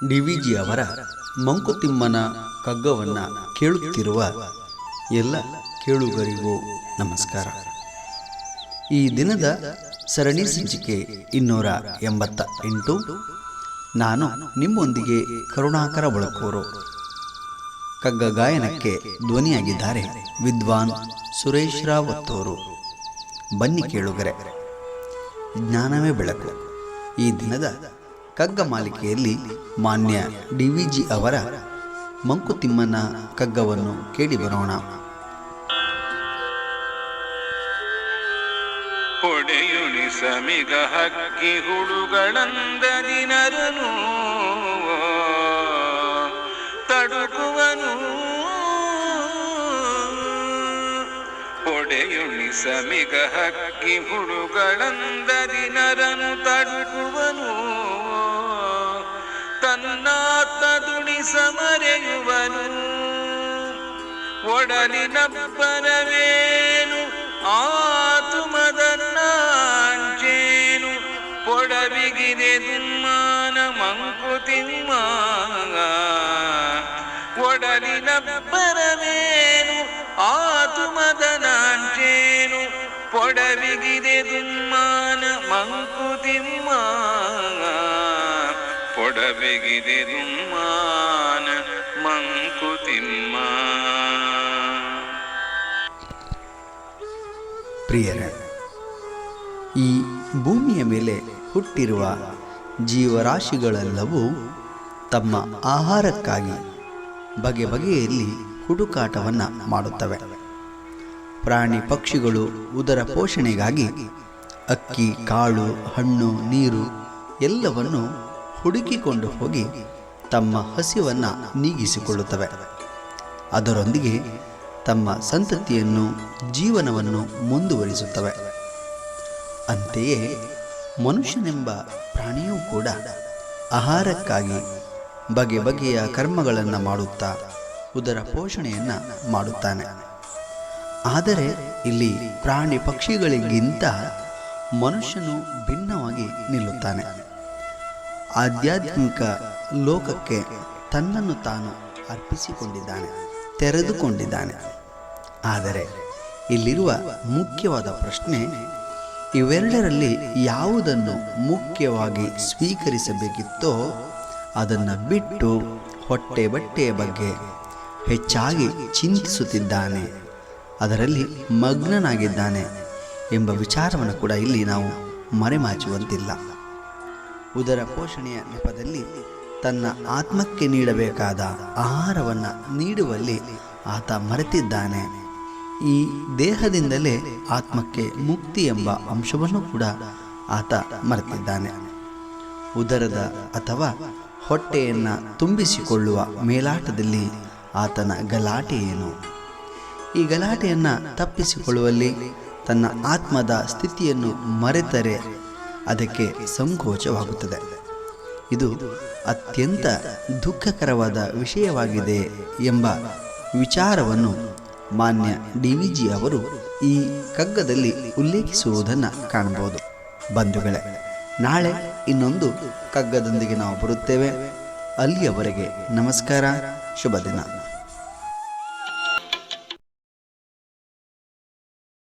ಡಿ.ವಿ.ಜಿ. ಅವರ ಮಂಕುತಿಮ್ಮನ ಕಗ್ಗವನ್ನು ಕೇಳುತ್ತಿರುವ ಎಲ್ಲ ಕೇಳುಗರಿಗೂ ನಮಸ್ಕಾರ. ಈ ದಿನದ ಸರಣಿ ಸಂಚಿಕೆ 288. ನಾನು ನಿಮ್ಮೊಂದಿಗೆ ಕರುಣಾಕರ ಬಳಕೂರು. ಕಗ್ಗ ಗಾಯನಕ್ಕೆ ಧ್ವನಿಯಾಗಿದ್ದಾರೆ ವಿದ್ವಾನ್ ಸುರೇಶ್ ರಾವತ್ತೂರು. ಬನ್ನಿ ಕೇಳುಗರೆ, ಜ್ಞಾನವೇ ಬೆಳಕು. ಈ ದಿನದ ಕಗ್ಗ ಮಾಲಿಕೆಯಲ್ಲಿ ಮಾನ್ಯ ಡಿ.ವಿ.ಜಿ. ಅವರ ಮಂಕುತಿಮ್ಮನ ಕಗ್ಗವನ್ನು ಕೇಳಿ ಬರೋಣ. ಹೊಡೆಯುಣಿಸಮಿಗ ಹಕ್ಕಿ ಹುಳುಗಳಂದದಿನರನು ತಡುಕುವನು. ಹೊಡೆಯುಣಿಸಮಿಗ ಹಕ್ಕಿ ಹುಳುಗಳಂದದಿನರನು ತಡುಕುವನು. ತನ್ನಾತ್ಮ ದುಣಿಸ ಮರೆಯುವನು. ಒಡಲಿನಬ್ಬರವೇನು ಆತು ಮದನ್ನಾಂಚೇನು. ಪೊಡವಿಗಿದೆ ದುಮ್ಮಾನ ಮಂಕುತಿಮ್ಮ. ಒಡಲಿನಬ್ಬರವೇನು ಆತು ಮದನಾಂಚೇನು. ಪೊಡವಿಗಿದೆ ದುಮ್ಮಾನ ಮಂಕುತಿಮ್ಮ. ಪೊಡವೆಗಿದೆ ದುಮ್ಮಾನ ಮಂಕುತಿಮ್ಮ. ಪ್ರಿಯರೇ, ಈ ಭೂಮಿಯ ಮೇಲೆ ಹುಟ್ಟಿರುವ ಜೀವರಾಶಿಗಳೆಲ್ಲವೂ ತಮ್ಮ ಆಹಾರಕ್ಕಾಗಿ ಬಗೆ ಬಗೆಯಲ್ಲಿ ಹುಡುಕಾಟವನ್ನು ಮಾಡುತ್ತವೆ. ಪ್ರಾಣಿ ಪಕ್ಷಿಗಳು ಉದರ ಪೋಷಣೆಗಾಗಿ ಅಕ್ಕಿ, ಕಾಳು, ಹಣ್ಣು, ನೀರು ಎಲ್ಲವನ್ನು ಹುಡುಕಿಕೊಂಡು ಹೋಗಿ ತಮ್ಮ ಹಸಿವನ್ನು ನೀಗಿಸಿಕೊಳ್ಳುತ್ತವೆ. ಅದರೊಂದಿಗೆ ತಮ್ಮ ಸಂತತಿಯನ್ನು, ಜೀವನವನ್ನು ಮುಂದುವರಿಸುತ್ತವೆ. ಅಂತೆಯೇ ಮನುಷ್ಯನೆಂಬ ಪ್ರಾಣಿಯೂ ಕೂಡ ಆಹಾರಕ್ಕಾಗಿ ಬಗೆ ಬಗೆಯ ಕರ್ಮಗಳನ್ನು ಮಾಡುತ್ತಾ ಉದರ ಪೋಷಣೆಯನ್ನು ಮಾಡುತ್ತಾನೆ. ಆದರೆ ಇಲ್ಲಿ ಪ್ರಾಣಿ ಪಕ್ಷಿಗಳಿಗಿಂತ ಮನುಷ್ಯನು ಭಿನ್ನವಾಗಿ ನಿಲ್ಲುತ್ತಾನೆ. ಆಧ್ಯಾತ್ಮಿಕ ಲೋಕಕ್ಕೆ ತನ್ನನ್ನು ತಾನು ಅರ್ಪಿಸಿಕೊಂಡಿದ್ದಾನೆ, ತೆರೆದುಕೊಂಡಿದ್ದಾನೆ. ಆದರೆ ಇಲ್ಲಿರುವ ಮುಖ್ಯವಾದ ಪ್ರಶ್ನೆ, ಇವೆರಡರಲ್ಲಿ ಯಾವುದನ್ನು ಮುಖ್ಯವಾಗಿ ಸ್ವೀಕರಿಸಬೇಕಿತ್ತೋ ಅದನ್ನು ಬಿಟ್ಟು ಹೊಟ್ಟೆ ಬಟ್ಟೆಯ ಬಗ್ಗೆ ಹೆಚ್ಚಾಗಿ ಚಿಂತಿಸುತ್ತಿದ್ದಾನೆ, ಅದರಲ್ಲಿ ಮಗ್ನನಾಗಿದ್ದಾನೆ ಎಂಬ ವಿಚಾರವನ್ನು ಕೂಡ ಇಲ್ಲಿ ನಾವು ಮರೆಮಾಚುವಂತಿಲ್ಲ. ಉದರ ಪೋಷಣೆಯ ನೆಪದಲ್ಲಿ ತನ್ನ ಆತ್ಮಕ್ಕೆ ನೀಡಬೇಕಾದ ಆಹಾರವನ್ನು ನೀಡುವಲ್ಲಿ ಆತ ಮರೆತಿದ್ದಾನೆ. ಈ ದೇಹದಿಂದಲೇ ಆತ್ಮಕ್ಕೆ ಮುಕ್ತಿ ಎಂಬ ಅಂಶವನ್ನು ಕೂಡ ಆತ ಮರೆತಿದ್ದಾನೆ. ಉದರದ ಅಥವಾ ಹೊಟ್ಟೆಯನ್ನು ತುಂಬಿಸಿಕೊಳ್ಳುವ ಮೇಲಾಟದಲ್ಲಿ ಆತನ ಗಲಾಟೆ ಏನು? ಈ ಗಲಾಟೆಯನ್ನು ತಪ್ಪಿಸಿಕೊಳ್ಳುವಲ್ಲಿ ತನ್ನ ಆತ್ಮದ ಸ್ಥಿತಿಯನ್ನು ಮರೆತರೆ ಅದಕ್ಕೆ ಸಂಕೋಚವಾಗುತ್ತದೆ. ಇದು ಅತ್ಯಂತ ದುಃಖಕರವಾದ ವಿಷಯವಾಗಿದೆ ಎಂಬ ವಿಚಾರವನ್ನು ಮಾನ್ಯ ಡಿ.ವಿ.ಜಿ. ಅವರು ಈ ಕಗ್ಗದಲ್ಲಿ ಉಲ್ಲೇಖಿಸುವುದನ್ನು ಕಾಣಬಹುದು. ಬಂಧುಗಳೇ, ನಾಳೆ ಇನ್ನೊಂದು ಕಗ್ಗದೊಂದಿಗೆ ನಾವು ಬರುತ್ತೇವೆ. ಅಲ್ಲಿಯವರೆಗೆ ನಮಸ್ಕಾರ, ಶುಭ ದಿನ.